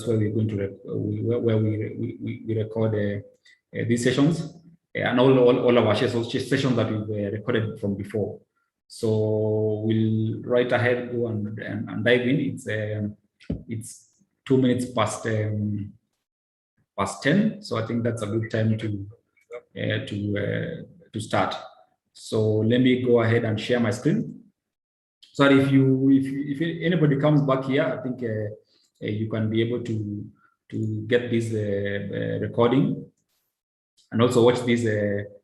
where we're going to where we record these sessions and all of our sessions that we've recorded from before. So we'll right ahead go and dive in. It's 2 minutes past 10, so I think that's a good time to start. So let me go ahead and share my screen. Sorry, if anybody comes back here, I think you can be able to get this recording and also watch this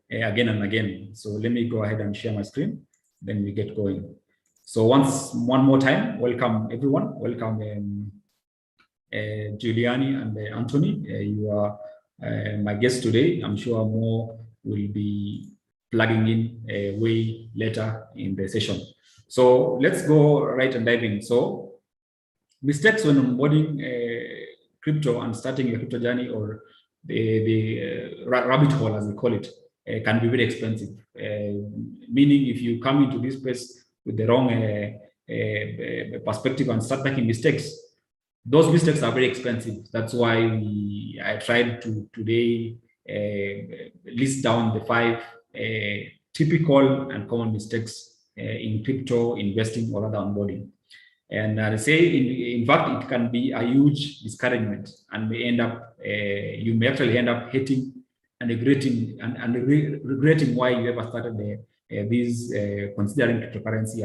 again and again. So let me go ahead and share my screen, then we get going. So one more time, welcome everyone. Welcome Giuliani and Anthony. You are my guests today. I'm sure more will be plugging in way later in the session. So let's go right and dive in. So mistakes when onboarding crypto and starting your crypto journey, or the rabbit hole as we call it, can be very expensive. Meaning if you come into this space with the wrong perspective and start making mistakes, those mistakes are very expensive. That's why I tried to today list down the 5 typical and common mistakes in crypto investing or other onboarding. And I say, in fact, it can be a huge discouragement, and you may actually end up hating and regretting why you ever started considering cryptocurrency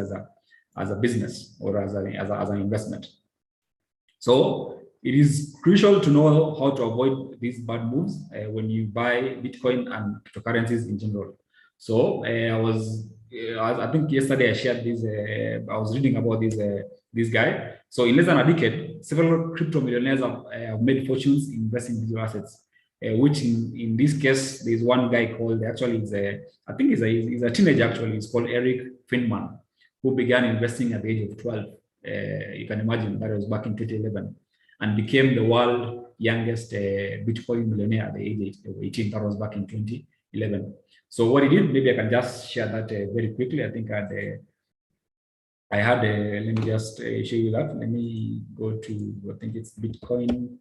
as a business or as an investment. So it is crucial to know how to avoid these bad moves when you buy Bitcoin and cryptocurrencies in general. So I think yesterday I shared this. I was reading about this guy. So in less than a decade, several crypto millionaires have made fortunes investing in digital assets. Which in this case, there's one guy called, actually, I think he's a teenager actually. He's called Eric Friedman, who began investing at the age of 12. You can imagine that was back in 2011, and became the world youngest Bitcoin millionaire at the age of 18. That was back in 2011. So what he did, maybe I can just share that very quickly. I think let me just show you that. Let me go to, I think it's Bitcoin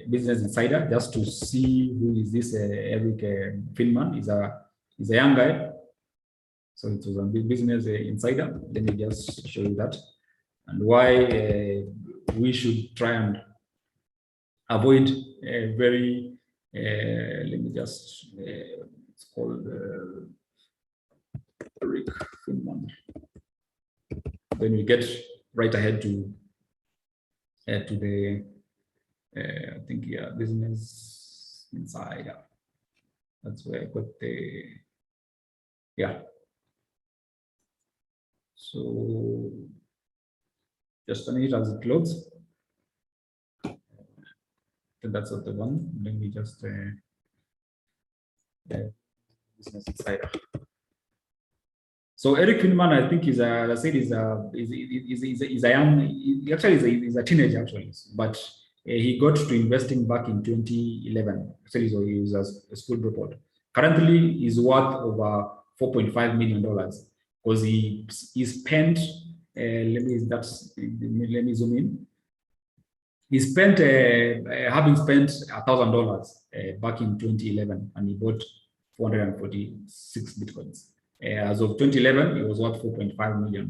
Business Insider, just to see who is this Eric Friedman. He's a young guy. So it was on Business Insider. Let me just show you that, and why we should try and avoid very, let me just, it's called Eric Friedman. Then we get right ahead to the, I think, yeah, Business Insider. That's where I got the, yeah. So just a minute as it loads. That's not the one. Let me just Business Insider. So Eric Friedman, I think, is a, as I said, is a young, actually he's a teenager actually, but he got to investing back in 2011. Actually, so he was a school dropout. Currently, he's worth over $4.5 million because he spent. Let me zoom in. He spent, having spent $1,000 back in 2011, and he bought 446 Bitcoins. As of 2011, it was worth $4.5 million.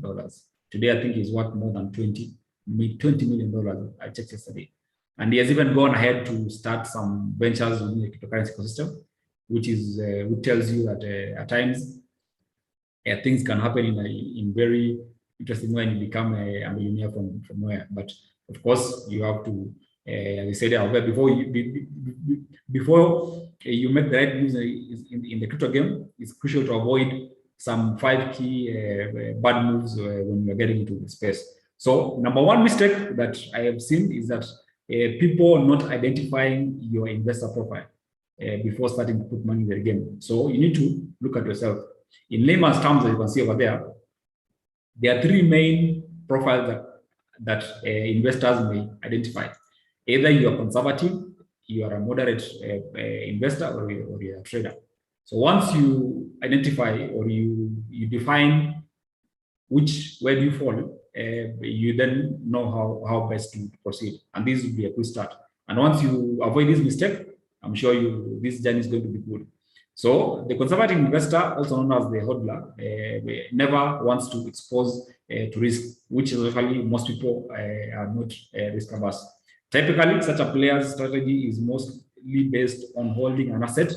Today, I think he's worth more than $20 million. I checked yesterday. And he has even gone ahead to start some ventures within the cryptocurrency ecosystem, which tells you that at times things can happen in very interesting way, and you become a millionaire from nowhere. But of course, you have to, as I said, before you make the right moves in the crypto game, it's crucial to avoid some 5 key bad moves when you're getting into the space. So number one mistake that I have seen is that people not identifying your investor profile before starting to put money in the game. So you need to look at yourself. In layman's terms, as you can see over there are 3 main profiles that investors may identify. Either you are conservative, you are a moderate investor, or you're a trader. So once you identify or you define where do you fall, you then know how best to proceed. And this will be a good start. And once you avoid this mistake, I'm sure this journey is going to be good. So the conservative investor, also known as the hodler, never wants to expose to risk, which is actually most people are not risk averse. Typically, such a player's strategy is mostly based on holding an asset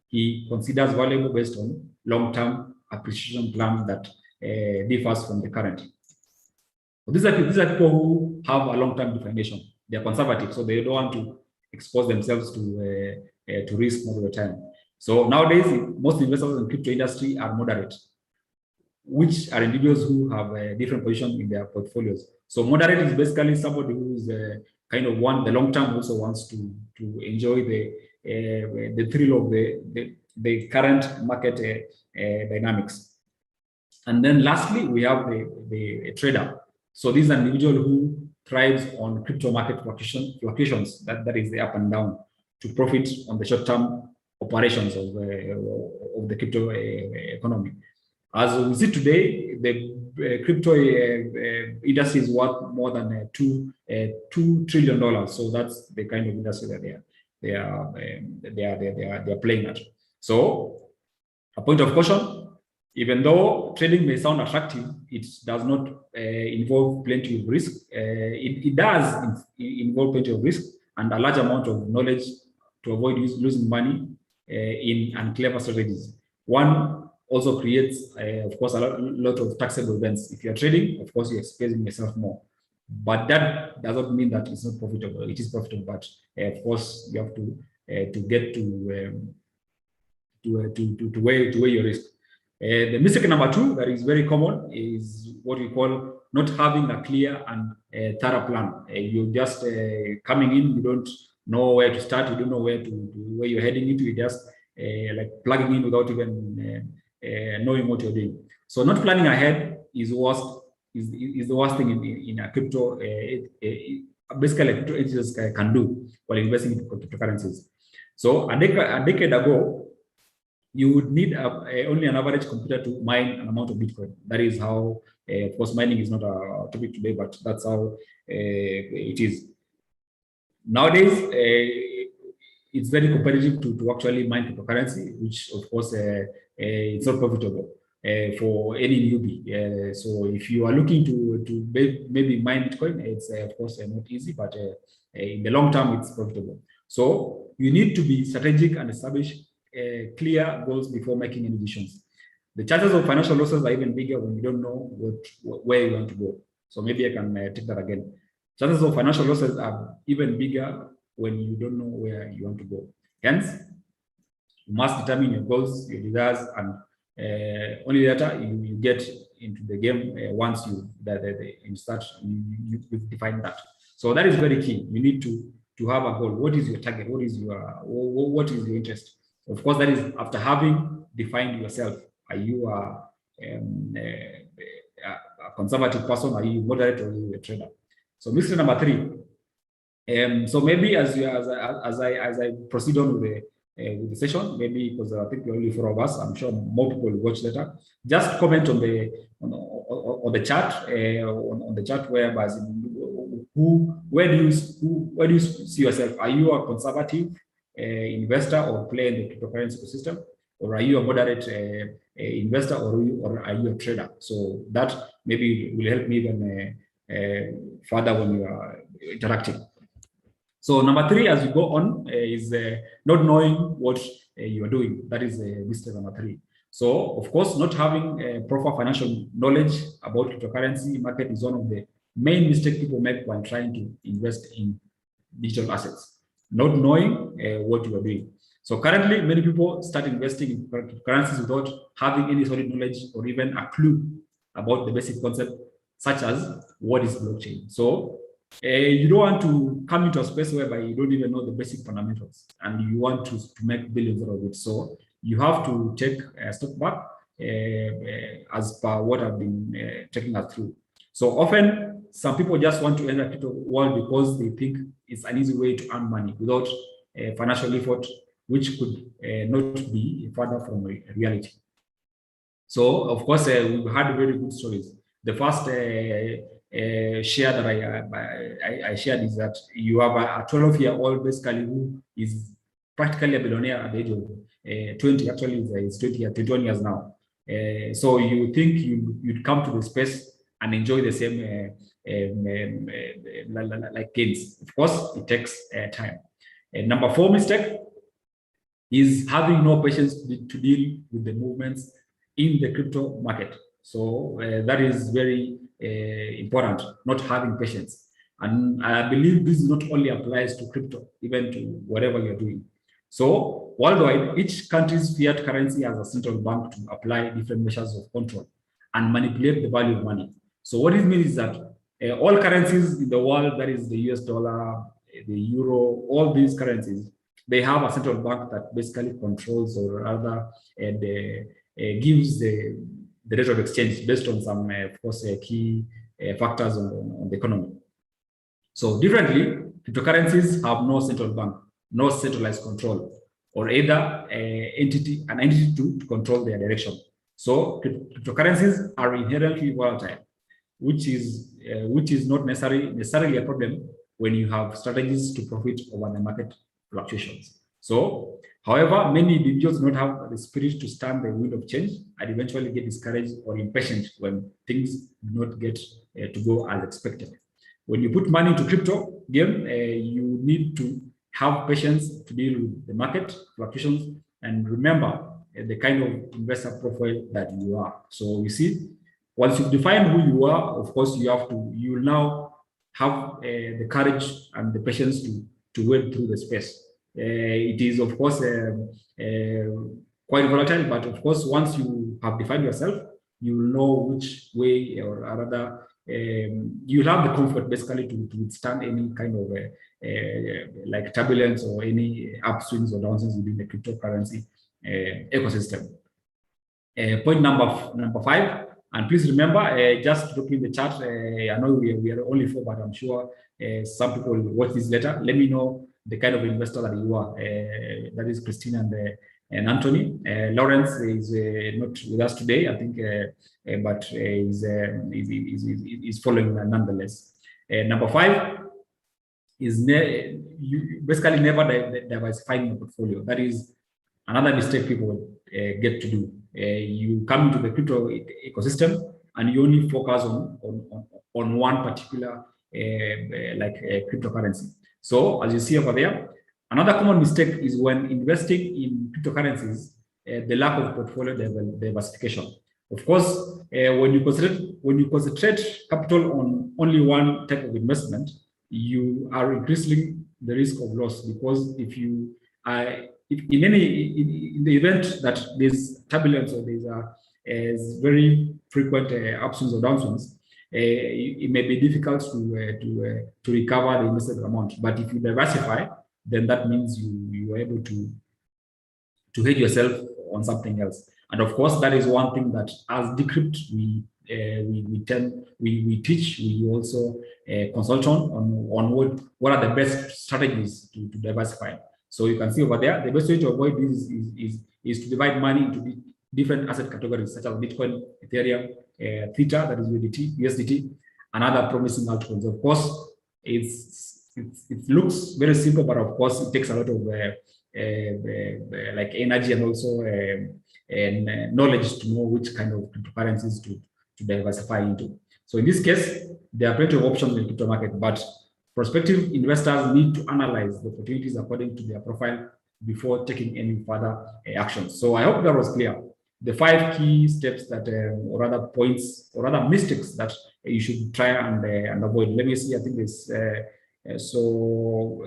he considers valuable based on long-term appreciation plans that differs from the current. These are people who have a long-term definition. They are conservative, so they don't want to expose themselves to risk most of the time. So nowadays, most investors in the crypto industry are moderate, which are individuals who have different positions in their portfolios. So moderate is basically somebody who's kind of the long term also wants to enjoy the thrill of the current market dynamics. And then lastly, we have the trader. So this is an individual who thrives on crypto market fluctuations, that is the up and down, to profit on the short-term operations of the crypto economy. As we see today, the crypto industry is worth more than $2 trillion. So that's the kind of industry that they are playing at. So a point of caution: even though trading may sound attractive, it does not involve plenty of risk. It does involve plenty of risk and a large amount of knowledge to avoid losing money in unclever strategies. One also creates, of course, a lot of taxable events. If you're trading, of course, you're exposing yourself more. But that does not mean that it's not profitable. It is profitable, but of course, you have to get to weigh your risk. The mistake number two that is very common is what we call not having a clear and thorough plan. You're just coming in, you don't know where to start, you don't know where you're heading into, you're just like plugging in without even knowing what you're doing. So not planning ahead is the worst thing in a crypto. Basically, crypto agents can do while investing in cryptocurrencies. So a decade ago, you would need only an average computer to mine an amount of Bitcoin. That is how, of course, mining is not a topic today, but that's how it is. Nowadays, it's very competitive to actually mine cryptocurrency, which, of course, it's not profitable for any newbie. So if you are looking to maybe mine Bitcoin, it's, of course, not easy, but in the long term, it's profitable. So you need to be strategic and establish clear goals before making any decisions. The chances of financial losses are even bigger when you don't know where you want to go. So maybe I can take that again. Chances of financial losses are even bigger when you don't know where you want to go. Hence, you must determine your goals, your desires, and only later you get into the game once you start you've defined that. So that is very key. You need to have a goal. What is your target? What is your interest? Of course, that is after having defined yourself. Are you a conservative person? Are you moderate, or are you a trader? So mistake number three. So maybe as I proceed on with the session, maybe because I think we're only 4 of us, I'm sure more people will watch later. Just comment on the chat on the chat whereby where do you see yourself? Are you a conservative investor or player in the cryptocurrency ecosystem, or are you a moderate investor, or are you a trader? So that maybe will help me even further when you are interacting. So number three, as you go on, is not knowing what you are doing. That is mistake number three. So of course, not having proper financial knowledge about cryptocurrency market is one of the main mistakes people make when trying to invest in digital assets. Not knowing what you are doing. So currently, many people start investing in cryptocurrencies without having any solid knowledge or even a clue about the basic concept, such as what is blockchain. So you don't want to come into a space whereby you don't even know the basic fundamentals and you want to make billions out of it. So you have to take a step back as per what I've been taking us through. So often, some people just want to enter the crypto world because they think it's an easy way to earn money without financial effort, which could not be further from reality. So, of course, we've had very good stories. The first share that I shared is that you have a 12-year-old basically who is practically a billionaire at the age of 20. Actually, it's 21 years now. So you think you'd come to the space and enjoy the same like gains. Of course, it takes time. Number 4 mistake is having no patience to deal with the movements in the crypto market. So that is very important, not having patience. And I believe this not only applies to crypto, even to whatever you're doing. So worldwide, each country's fiat currency has a central bank to apply different measures of control and manipulate the value of money. So what it means is that all currencies in the world, that is the US dollar, the euro, all these currencies, they have a central bank that basically controls or rather gives the rate of exchange based on some, of course, key factors on the economy. So differently, cryptocurrencies have no central bank, no centralized control, or either an entity to control their direction. So cryptocurrencies are inherently volatile, which is not necessarily a problem when you have strategies to profit over the market fluctuations. So, however, many individuals do not have the spirit to stand the wind of change and eventually get discouraged or impatient when things do not get to go as expected. When you put money into crypto game, you need to have patience to deal with the market fluctuations and remember the kind of investor profile that you are. So you see, once you define who you are, of course, you will now have the courage and the patience to wade through the space. It is, of course, quite volatile, but of course, once you have defined yourself, you will know which way, or rather, you'll have the comfort basically to withstand any kind of like turbulence or any upswings or downswings within the cryptocurrency ecosystem. Point number 5, and please remember, just look in the chat. I know we are only 4, but I'm sure some people will watch this later. Let me know the kind of investor that you are. That is Christine and Anthony. Lawrence is not with us today, I think, but is following nonetheless. Number 5 is basically never diversifying your portfolio. That is another mistake people get to do. You come into the crypto ecosystem and you only focus on one particular cryptocurrency. So as you see over there, another common mistake is when investing in cryptocurrencies, the lack of portfolio diversification. Of course, when you concentrate capital on only one type of investment, you are increasing the risk of loss, because if in the event that there's turbulence or there's very frequent upswings or downswings, it may be difficult to recover the invested amount. But if you diversify, then that means you are able to hedge yourself on something else. And of course, that is one thing that as Decrypt we teach. We also consult on what are the best strategies to diversify. So you can see over there, the best way to avoid this is to divide money into different asset categories such as Bitcoin, Ethereum, Theta, that is USDT, and other promising altcoins. Of course, it looks very simple, but of course, it takes a lot of like energy and also knowledge to know which kind of cryptocurrencies to diversify into. So in this case, there are plenty of options in the crypto market, but prospective investors need to analyze the opportunities according to their profile before taking any further actions. So I hope that was clear. The 5 key steps that, or rather points, or rather mistakes that you should try and avoid. Let me see. I think this. Who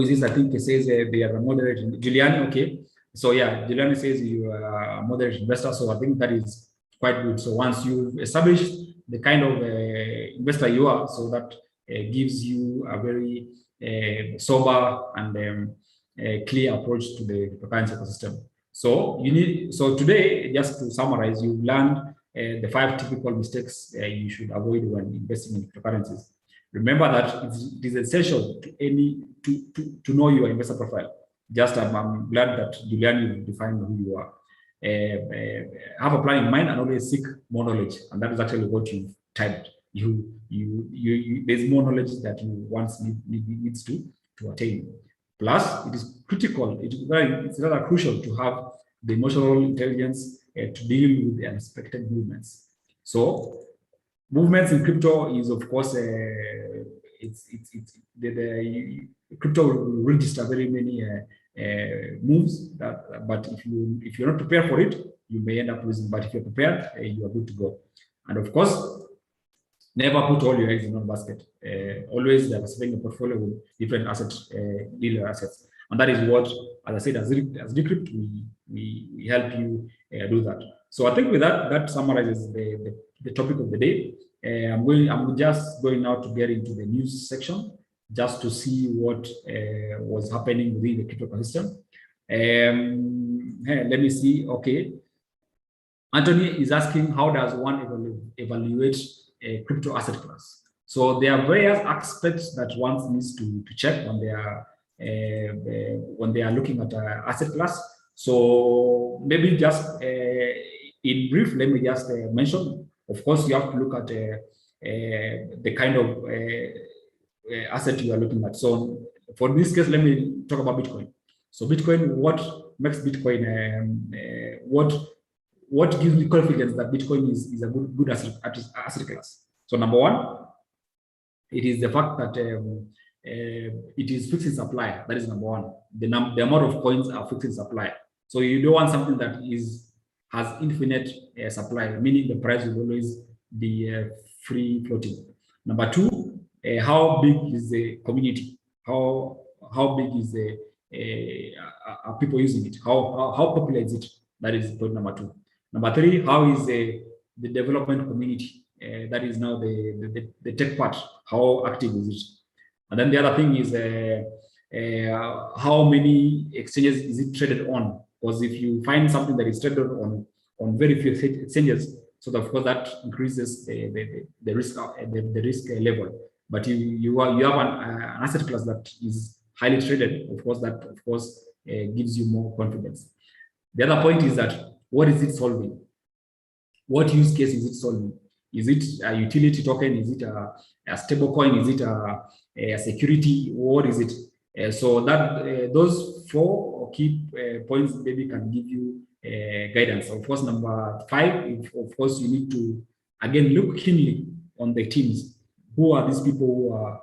is this? I think it says they are a moderate. Giuliani, okay. So yeah, Giuliani says you are a moderate investor. So I think that is quite good. So once you've established the kind of investor you are, so that gives you a very sober and clear approach to the cryptocurrency ecosystem. So today, just to summarize, you've learned the 5 typical mistakes you should avoid when investing in cryptocurrencies. Remember that it is essential to know your investor profile. Just I'm glad that Julian defined who you are. Have a plan in mind and always seek more knowledge, and that is actually what you've typed. there's more knowledge that you once needs to attain. Plus, it is critical, it's rather crucial to have the emotional intelligence to deal with the unexpected movements. So, movements in crypto is, of course, crypto will register very many moves. But if you're not prepared for it, you may end up losing. But if you're prepared, you are good to go. And of course, never put all your eggs in one basket. Always diversifying a portfolio with different assets, dealer assets, and that is what, as I said, as Decrypt, we help you do that. So I think with that summarizes the topic of the day. I'm just going now to get into the news section just to see what was happening within the crypto ecosystem. Let me see. Okay, Anthony is asking, how does one evaluate a crypto asset class? So there are various aspects that one needs to check when they are looking at an asset class. So maybe just in brief, let me just mention. Of course, you have to look at the kind of asset you are looking at. So for this case, let me talk about Bitcoin. So Bitcoin, what makes Bitcoin, what gives me confidence that Bitcoin is a good asset class? So number one, it is the fact that it is fixed in supply. That is number one. The amount of coins are fixed in supply. So you don't want something that has infinite supply, meaning the price will always be free floating. Number two, how big is the community? How big is are people using it? How popular is it? That is point number two. Number three, how is the development community? That is now the tech part. How active is it? And then the other thing is how many exchanges is it traded on? Because if you find something that is traded on very few exchanges, so of course that increases the risk level. But you have an asset class that is highly traded. Of course, that gives you more confidence. The other point is that, what is it solving? What use case is it solving? Is it a utility token? Is it a stable coin? Is it a security? What is it? So that those four key points maybe can give you guidance. Of course, number five, of course, you need to again look keenly on the teams. Who are these people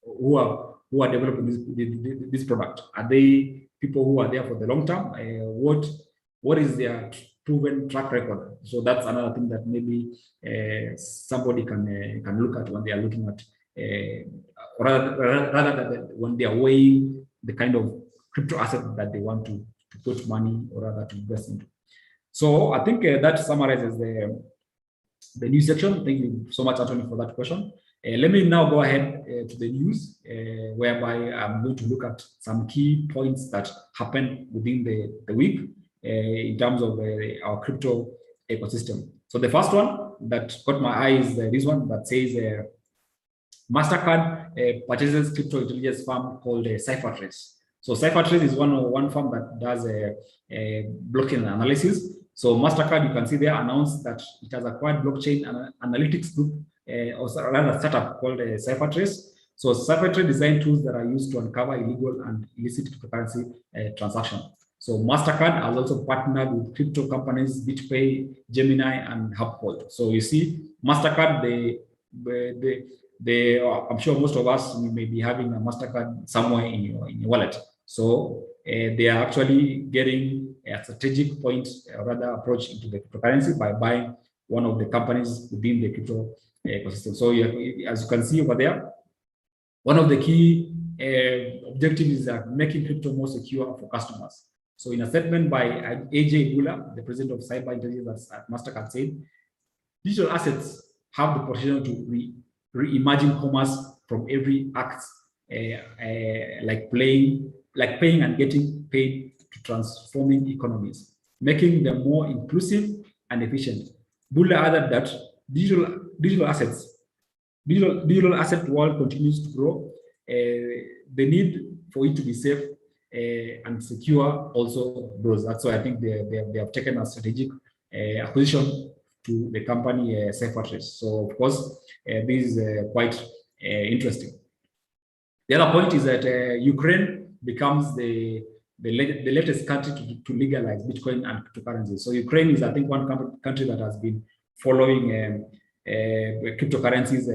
who are developing this product? Are they people who are there for the long term? What is their proven track record? So that's another thing that maybe somebody can look at when they are looking at, rather than when they are weighing the kind of crypto asset that they want to put money or rather to invest into. So I think that summarizes the news section. Thank you so much, Anthony, for that question. Let me now go ahead to the news, whereby I'm going to look at some key points that happened within the week in terms of our crypto ecosystem. So the first one that caught my eye is this one that says Mastercard purchases crypto intelligence firm called CipherTrace. So CipherTrace is one firm that does blockchain analysis. So Mastercard, you can see there, announced that it has acquired blockchain analytics group, or rather startup called CipherTrace. So CipherTrace design tools that are used to uncover illegal and illicit cryptocurrency transactions. So Mastercard has also partnered with crypto companies BitPay, Gemini, and Uphold. So you see, Mastercard, I'm sure most of us, we may be having a Mastercard somewhere in your wallet. So they are actually getting a strategic point, rather approach into the cryptocurrency by buying one of the companies within the crypto ecosystem. So as you can see over there, one of the key objectives is making crypto more secure for customers. So in a statement by AJ Bula, the president of cyber intelligence at Mastercard, said, digital assets have the potential to reimagine commerce from every act, like paying and getting paid, to transforming economies, making them more inclusive and efficient. Bula added that digital asset world continues to grow. The need for it to be safe and secure also grows. That's why I think they have taken a strategic acquisition to the company Cyphertrace. So of course, this is quite interesting. The other point is that Ukraine becomes the latest country to legalize Bitcoin and cryptocurrencies. So Ukraine is, I think, one country that has been following cryptocurrencies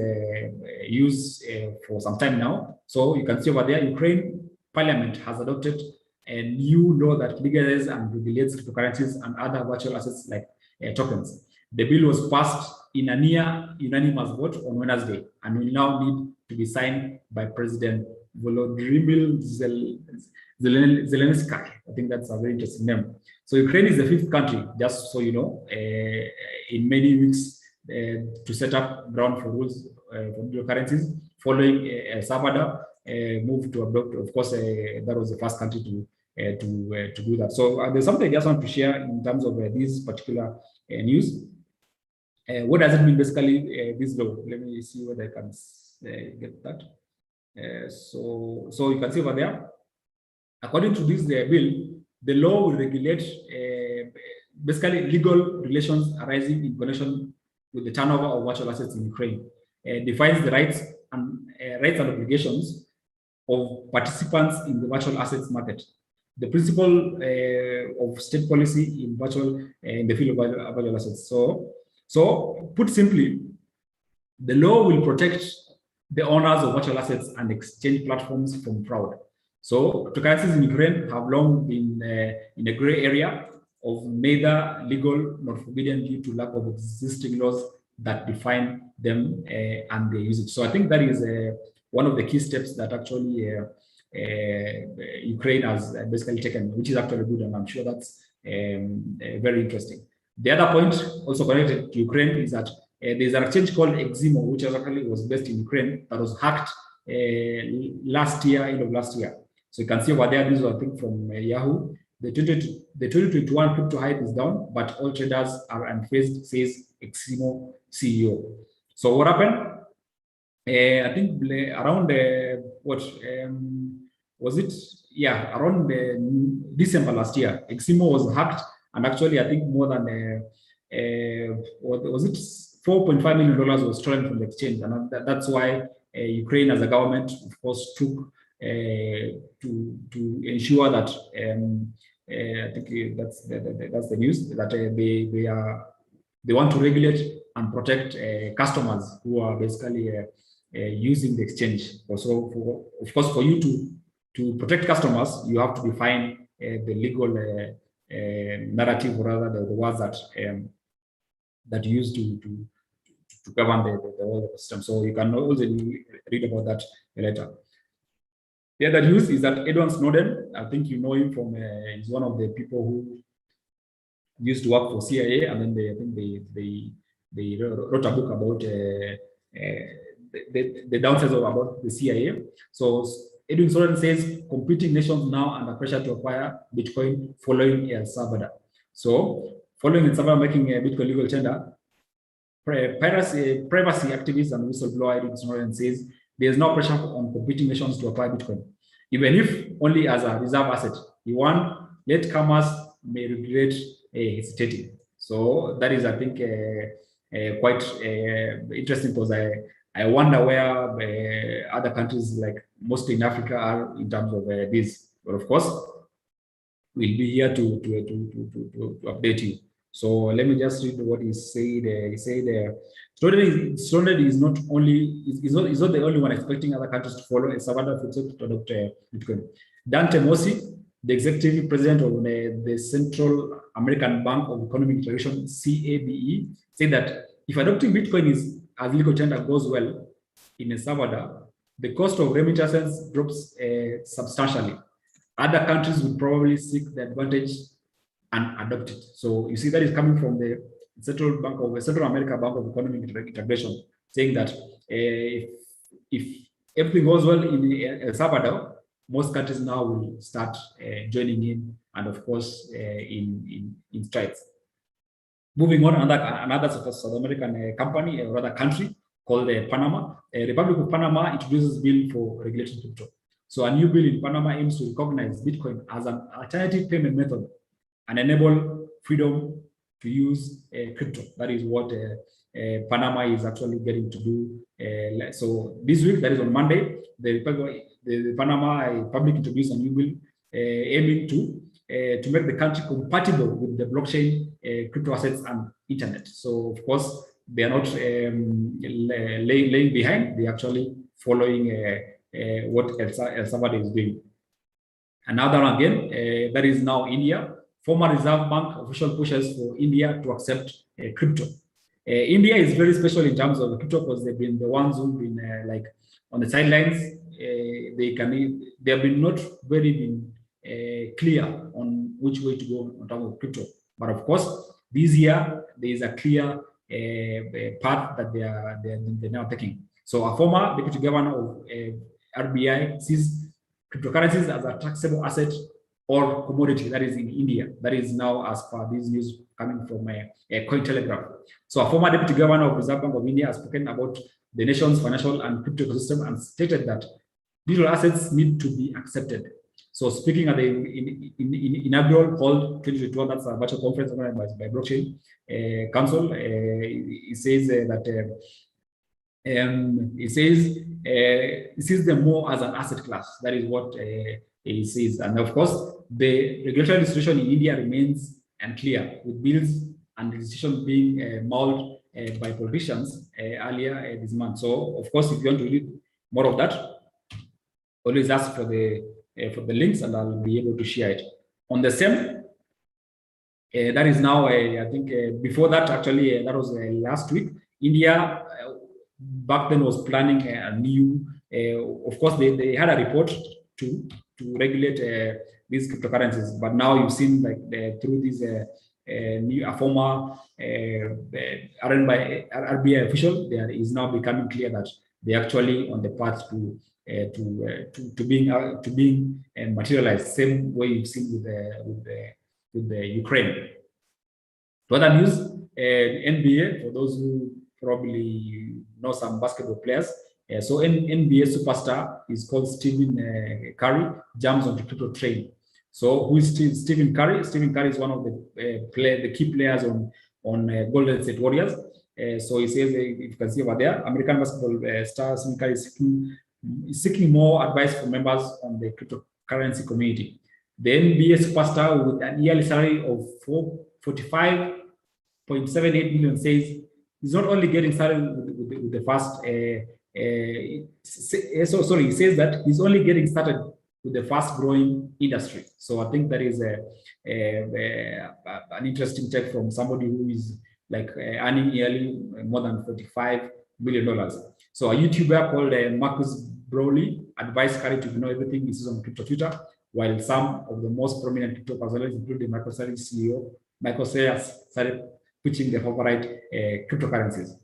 use for some time now. So you can see over there, Ukraine Parliament has adopted a new law that legalizes and regulates cryptocurrencies and other virtual assets like tokens. The bill was passed in a near unanimous vote on Wednesday and will now need to be signed by President Volodymyr Zelensky. I think that's a very interesting name. So Ukraine is the 5th country, just so you know, in many weeks to set up ground for rules for cryptocurrencies, following El Salvador moved to adopt. Of course, that was the first country to do that. So there's something I just want to share in terms of this particular news. What does it mean basically, this law? Let me see whether I can get that. So you can see over there, according to this bill, the law will regulate basically legal relations arising in connection with the turnover of virtual assets in Ukraine, defines the rights and obligations of participants in the virtual assets market, the principle of state policy in the field of virtual assets. So put simply, the law will protect the owners of virtual assets and exchange platforms from fraud. So cryptocurrencies in Ukraine have long been in a gray area of neither legal nor forbidden due to lack of existing laws that define them and their usage. So I think that is one of the key steps that actually Ukraine has basically taken, which is actually good, and I'm sure that's very interesting. The other point also connected to Ukraine is that there's an exchange called Eximo, which actually was based in Ukraine, that was hacked end of last year. So you can see over there, this was, I think, from Yahoo. The 2021 crypto hype is down, but all traders are unfazed, says Eximo CEO. So what happened? I think around was it? Yeah, around December last year, Eximo was hacked, and actually, I think more than what was it? $4.5 million was stolen from the exchange, and that's why Ukraine, as a government, of course, took to ensure that I think that's the news, that they want to regulate and protect customers who are basically using the exchange. Also, of course, for you to protect customers, you have to define the legal narrative, or rather the words that you use to govern the whole system. So you can also read about that later. The other news is that Edward Snowden, I think you know him from, he's one of the people who used to work for CIA, and then I think they wrote a book about the downsides about the CIA. So Edwin Snowden says competing nations now under pressure to acquire Bitcoin following El Salvador. So following El Salvador making a Bitcoin legal tender, privacy activists and whistleblower Edwin Snowden says there's no pressure on competing nations to acquire Bitcoin, even if only as a reserve asset. He warned latecomers may regret hesitating. So that is, I think, quite interesting, because I wonder where other countries, like mostly in Africa, are in terms of this. But of course, we'll be here to update you. So let me just read what he said. He said, Snowden is not the only one expecting other countries to follow El Salvador to adopt Bitcoin. Dante Mossi, the executive president of the Central American Bank of Economic Integration, CABE, said that if adopting Bitcoin as legal tender goes well in El Salvador, the cost of remittances drops substantially. Other countries would probably seek the advantage and adopt it. So you see, that is coming from the Central American Bank of Economic Integration, saying that if everything goes well in El Salvador, most countries now will start joining in, and of course in strides. Moving on, another South American company, or rather country, called Panama. Republic of Panama introduces bill for regulating crypto. So a new bill in Panama aims to recognize Bitcoin as an alternative payment method and enable freedom to use crypto. That is what Panama is actually getting to do. So this week, that is on Monday, the Panama Republic introduced a new bill aiming to make the country compatible with the blockchain, crypto assets, and internet. So of course, they are not laying behind; they are actually following what El Salvador is doing. Another one again, that is now India. Former Reserve Bank official pushes for India to accept crypto. India is very special in terms of the crypto because they've been the ones who've been like on the sidelines. They have been not very been clear on which way to go on terms of crypto. But of course, this year there is a clear path that they're now taking. So a former deputy governor of RBI sees cryptocurrencies as a taxable asset or commodity that is in India. That is now as per this news coming from Cointelegraph. So a former deputy governor of Reserve Bank of India has spoken about the nation's financial and crypto ecosystem and stated that digital assets need to be accepted. So speaking at the inaugural called 2021, that's a virtual conference organized by Blockchain Council, he says that it sees them more as an asset class. That is what he says. And of course, the regulatory situation in India remains unclear, with bills and legislation being mulled by politicians earlier this month. So, of course, if you want to read more of that, always ask for the links, and I'll be able to share it. On the same, that is now, I think, before that, actually, that was last week. India back then was planning a new. Of course, they had a report to regulate these cryptocurrencies, but now you've seen like through this a former RBI official, there is now becoming clear that they're actually on the path to being materialized. Same way you've seen with the Ukraine. To other news, NBA, for those who probably know some basketball players. So NBA superstar is called Stephen Curry, jumps onto crypto train. So who is Stephen Curry? Stephen Curry is one of the key players on Golden State Warriors. So he says, if you can see over there, American basketball star Stephen Curry is seeking more advice from members on the cryptocurrency community. The NBA superstar with an yearly salary of $45.78 million says he's not only getting started with the first. He says that he's only getting started with the fast-growing industry. So I think that is an interesting take from somebody who is like earning yearly more than $45 million. So a YouTuber called Marcus Browley advised Curry to know everything he sees on crypto Twitter, while some of the most prominent crypto personalities, including the Microstrategy CEO, Michael Saylor, started pitching the favorite cryptocurrencies.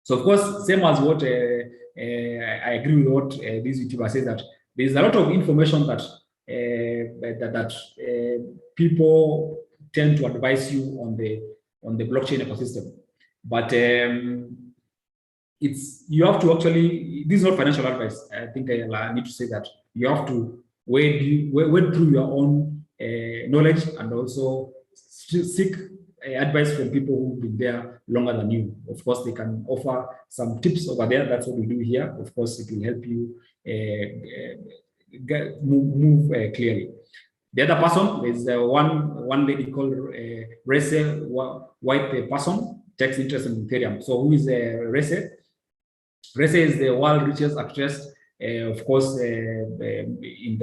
So of course, same as what I agree with what this YouTuber says, that there is a lot of information that people tend to advise you on the blockchain ecosystem, but you have to actually. This is not financial advice. I think I need to say that you have to wade through your own knowledge and also seek advice from people who've been there longer than you. Of course, they can offer some tips over there. That's what we do here. Of course, it will help you move clearly. The other person is one lady called Rese White person, takes interest in Ethereum. So who is Rese? Rese is the world richest actress, of course, in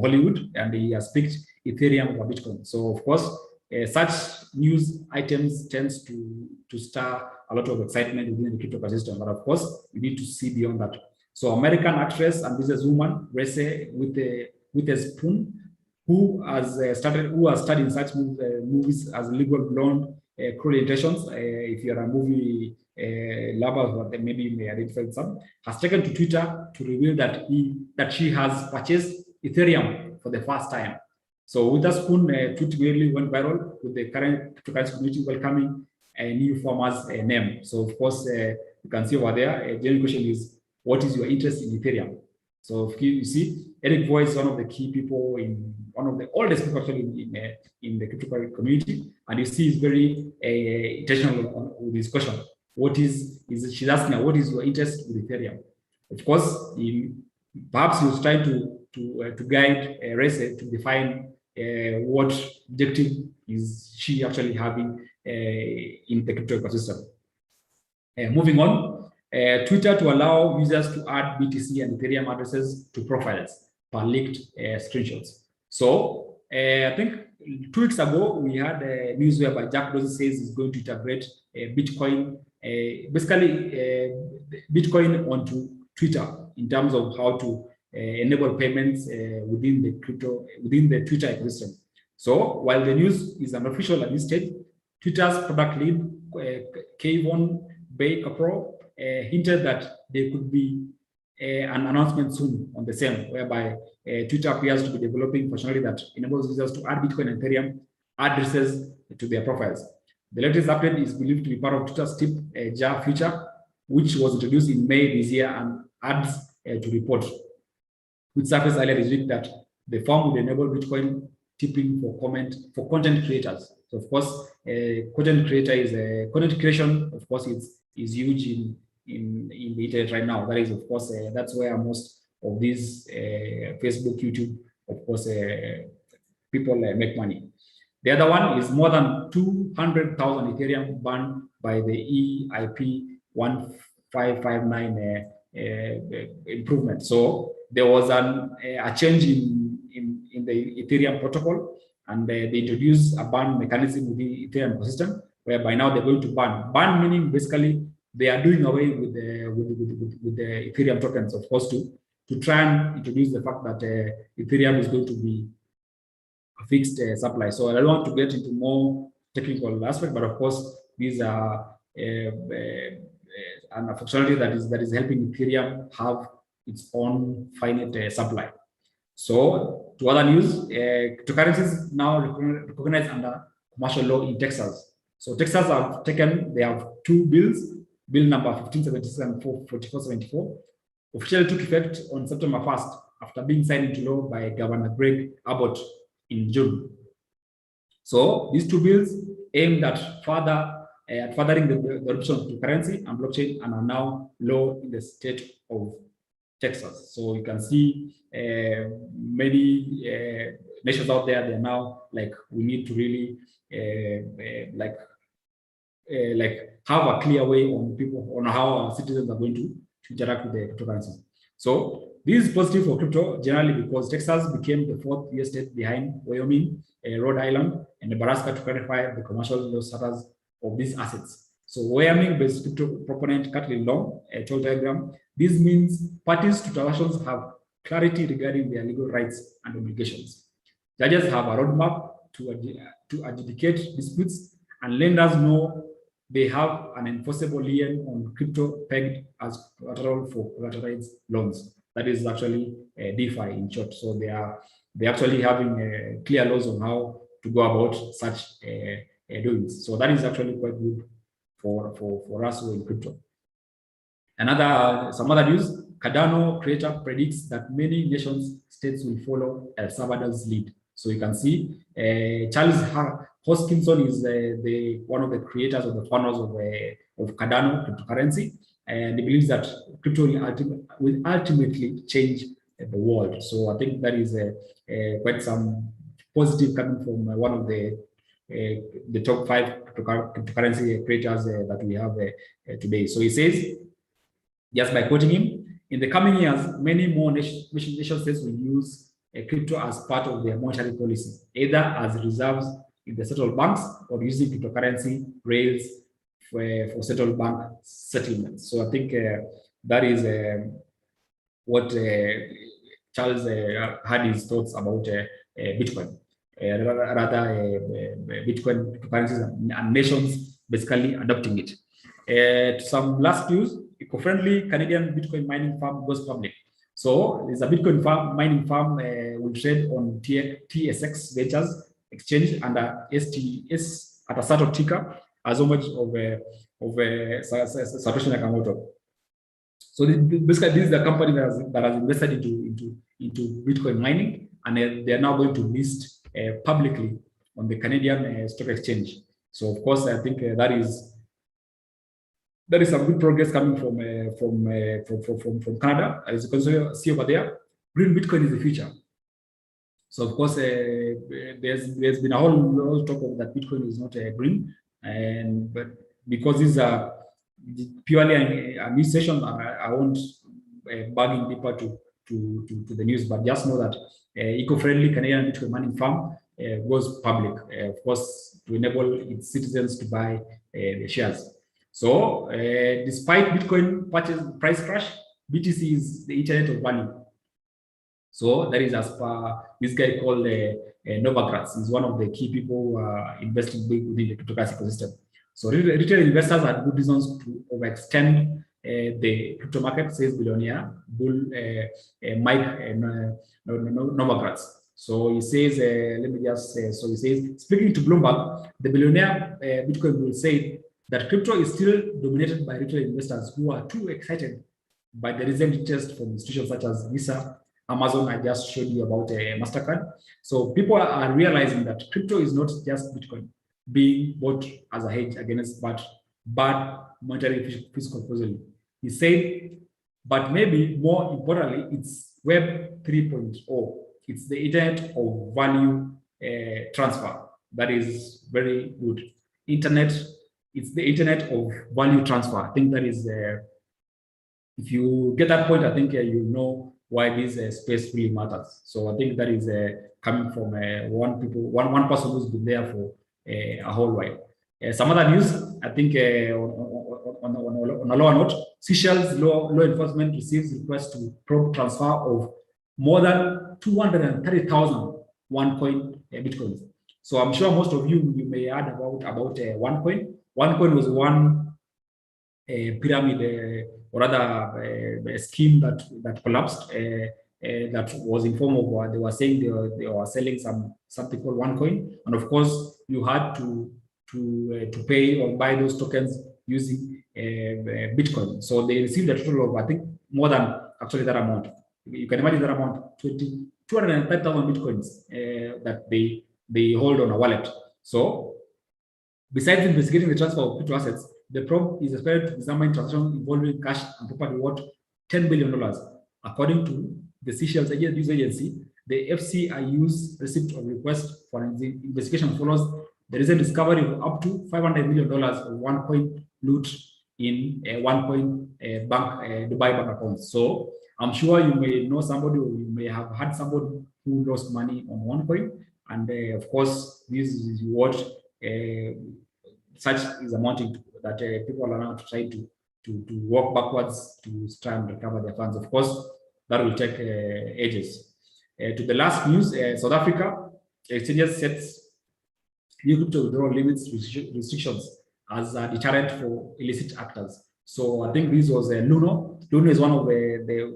Hollywood, and he has picked Ethereum over Bitcoin. So of course, such news items tends to stir a lot of excitement within the crypto ecosystem. But of course, you need to see beyond that. So American actress and businesswoman Rese Witherspoon, who has studied in such movies as Legal Blonde, Cruel Intentions. If you're a movie lover, maybe you may identify with some, has taken to Twitter to reveal that she has purchased Ethereum for the first time. So Witherspoon tweet really went viral with the current cryptocurrency community welcoming a new former's name. So of course, you can see over there, the general question is, what is your interest in Ethereum? So if you see, Eric Voigt is one of the key people one of the oldest people actually in the crypto community, and you see he's very intentional with his question. What is she's asking her, what is your interest with Ethereum? Of course, perhaps he was trying to guide Rese to define what objective is she actually having in the crypto ecosystem. Moving on, Twitter to allow users to add BTC and Ethereum addresses to profiles per leaked screenshots. So I think 2 weeks ago, we had news whereby Jack Dorsey says he's going to integrate Bitcoin, basically Bitcoin onto Twitter in terms of how to enable payments within the Twitter ecosystem. So while the news is unofficial at this stage, Twitter's product lead, Kayvon Bay-Kapro, hinted that there could be an announcement soon on the same, whereby Twitter appears to be developing functionality that enables users to add Bitcoin and Ethereum addresses to their profiles. The latest update is believed to be part of Twitter's tip jar feature, which was introduced in May this year and adds to report, which surfaced earlier this week, that the form would enable Bitcoin tipping for content creators. So of course, content creation, of course, is huge in the internet right now. That is, of course, that's where most of these Facebook, YouTube, of course, people make money. The other one is more than 200,000 Ethereum banned by the EIP 1559 improvement. So there was a change in the Ethereum protocol, and they introduced a ban mechanism within the Ethereum ecosystem, whereby now they're going to ban meaning basically they are doing away with the Ethereum tokens, of course, to try and introduce the fact that Ethereum is going to be a fixed supply. So I don't want to get into more technical aspect, but of course these are an functionality that is helping Ethereum have its own finite supply. So to other news, cryptocurrencies now recognized under commercial law in Texas. So Texas they have 2 bills. Bill number 1576 and 4474 officially took effect on September 1st after being signed into law by Governor Greg Abbott in June. So these 2 bills aimed at furthering the adoption of cryptocurrency and blockchain and are now law in the state of Texas. So you can see many nations out there, they're now like, we need to really have a clear way on how our citizens are going to interact with the cryptocurrencies. So this is positive for crypto generally because Texas became the 4th US state behind Wyoming, Rhode Island, and Nebraska to clarify the commercial law status of these assets. So Wyoming-based crypto proponent Kathleen Long told Telegram, this means parties to transactions have clarity regarding their legal rights and obligations. Judges have a roadmap to adjudicate disputes, and lenders know they have an enforceable lien on crypto pegged as collateral for collateralized loans. That is actually DeFi in short. So they're actually having clear laws on how to go about such doings. So that is actually quite good for us who are in crypto. Some other news, Cardano Creator predicts that many nation states will follow El Salvador's lead. So you can see Charles Hoskinson is one of the creators of the founders of Cardano cryptocurrency, and he believes that crypto will ultimately change the world. So I think that is quite some positive coming from one of the top 5 cryptocurrency creators that we have today. So he says, just by quoting him, in the coming years, many more nation states will use crypto as part of their monetary policy, either as reserves in the central banks or using cryptocurrency rails for central bank settlements. So I think that is what Charles had his thoughts about Bitcoin. Bitcoin cryptocurrencies and nations basically adopting it. To some last news, eco-friendly Canadian Bitcoin mining farm goes public. So there's a Bitcoin mining farm will trade on TSX Ventures Exchange under STS at a sort of ticker as homage of Satoshi Nakamoto. So basically, this is the company that has invested into Bitcoin mining, and they are now going to list publicly on the Canadian Stock Exchange. So of course, I think that is some good progress coming from Canada. As you can see over there, green Bitcoin is the future. So of course, there's been a whole lot of talk of that Bitcoin is not green, but because these are purely a news session, I won't bugging people to the news, but just know that eco-friendly Canadian Bitcoin mining farm goes public, of course, to enable its citizens to buy the shares. So despite Bitcoin price crash, BTC is the internet of value. So that is as per this guy called Novogratz. He's one of the key people investing big within the cryptocurrency ecosystem. So retail investors had good reasons to overextend the crypto market, says billionaire Bull Mike Novogratz. So he says, let me just say, so he says, speaking to Bloomberg, the billionaire Bitcoin will say that crypto is still dominated by retail investors who are too excited by the recent interest from institutions such as Visa, Amazon. I just showed you about Mastercard. So people are realizing that crypto is not just Bitcoin being bought as a hedge against bad monetary fiscal policy. He said, but maybe more importantly, it's Web 3.0. It's the internet of value transfer. That is very good. It's the internet of value transfer. I think that is, if you get that point, I think you know why this space really matters. So I think that is coming from one person who's been there for a whole while. Some other news, I think on a lower note, Seychelles law enforcement receives requests to probe transfer of more than 230,000 OneCoin Bitcoins. So I'm sure most of you may heard about OneCoin. OneCoin was one pyramid or rather a scheme that collapsed. That was in form of they were saying they were selling something called OneCoin, and of course you had to pay or buy those tokens using Bitcoin. So they received a total of, I think, more than actually that amount. You can imagine that amount, 205,000 Bitcoins that they hold on a wallet. So besides investigating the transfer of crypto assets, the probe is expected to examine transactions involving cash and property worth $10 billion. According to the Seychelles News Agency, the FCIU's receipt of request for an investigation follows the recent discovery of up to $500 million of OneCoin loot in OneCoin Dubai bank accounts. So I'm sure you may know somebody, or you may have had somebody who lost money on OneCoin, and of course, this is what such is amounting to, that people are now trying to walk backwards to try and recover their funds. Of course, that will take ages. To the last news, South Africa exchanges sets new crypto withdrawal limits restrictions as a deterrent for illicit actors. So I think this was Luno. Luno is one of the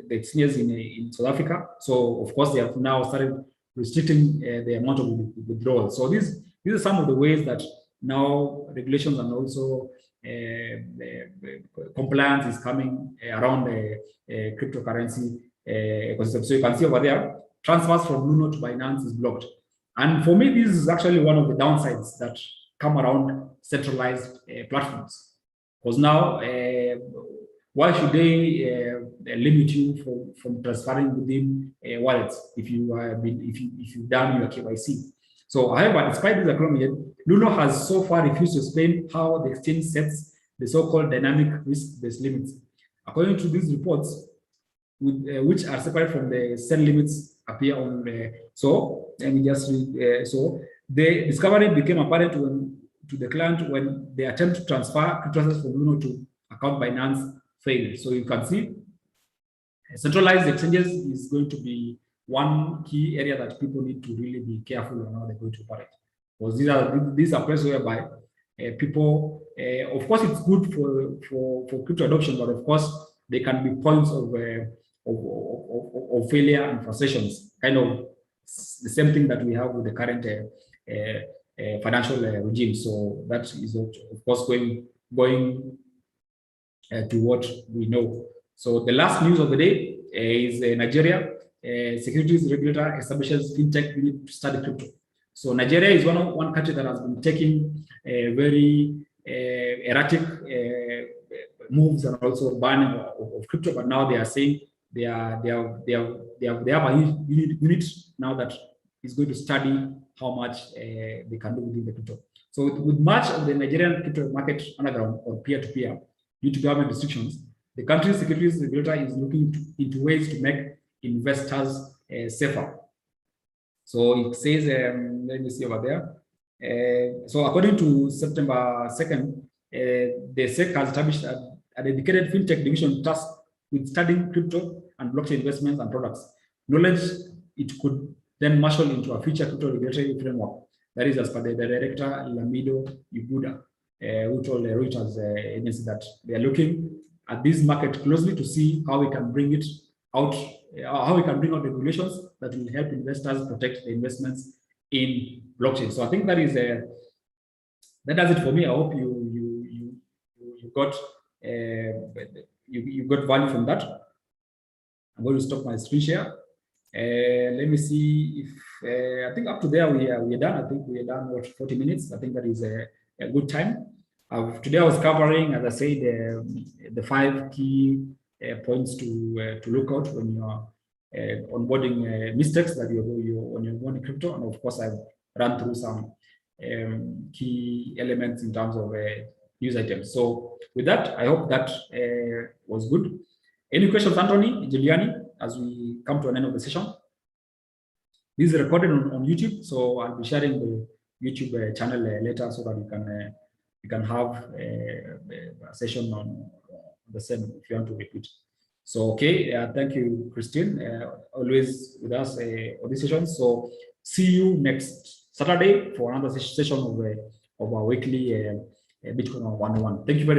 exchanges in South Africa. So of course, they have now started restricting the amount of withdrawal. So these are some of the ways that now regulations and also compliance is coming around the cryptocurrency ecosystem. So you can see over there, transfers from Luno to Binance is blocked. And for me, this is actually one of the downsides that come around centralized platforms. Because now, why should they limit you from transferring within wallets if you've done your KYC? So, however, despite this agreement, Luno has so far refused to explain how the exchange sets the so-called dynamic risk-based limits. According to these reports, which are separate from the sell limits appear on the. So let me just read. So the discovery became apparent to the client when the attempt to transfer crypto assets from Luno to account Binance failed. So you can see centralized exchanges is going to be one key area that people need to really be careful on how they're going to operate, because these are places whereby people, of course, it's good for crypto adoption, but of course there can be points of failure and frustrations, kind of the same thing that we have with the current financial regime. So that is of course going to what we know. So the last news of the day is Nigeria. Securities Regulator establishes Fintech unit to study crypto. So Nigeria is one country that has been taking very erratic moves and also banning of crypto, but now they are saying they have a unit now that is going to study how much they can do within the crypto. So with much of the Nigerian crypto market underground or peer-to-peer due to government restrictions, the country's securities regulator is looking into ways to make investors safer. So it says, let me see over there. So according to September 2nd, the SEC has established a dedicated fintech division tasked with studying crypto and blockchain investments and products. Knowledge it could then marshal into a future crypto regulatory framework. That is as per the director Lamido Yuguda, who told the Reuters agency that they are looking at this market closely to see how we can bring it out, how we can bring out regulations that will help investors protect the investments in blockchain. So I think that is that does it for me. I hope you got you got value from that. I'm going to stop my screen share. Let me see if I think up to there we are done. I think we are done what 40 minutes. I think that is a good time. Today I was covering, as I said, the 5 key points to look out when you are onboarding mistakes that when you're onboarding crypto, and of course I've run through some key elements in terms of news items. So with that, I hope that was good. Any questions, Anthony, Giuliani, as we come to an end of the session? This is recorded on YouTube, so I'll be sharing the YouTube channel later so that you can have a session on the same if you want to repeat. So okay, thank you, Christine, always with us on this session. So see you next Saturday for another session of our weekly Bitcoin 101. Thank you very much.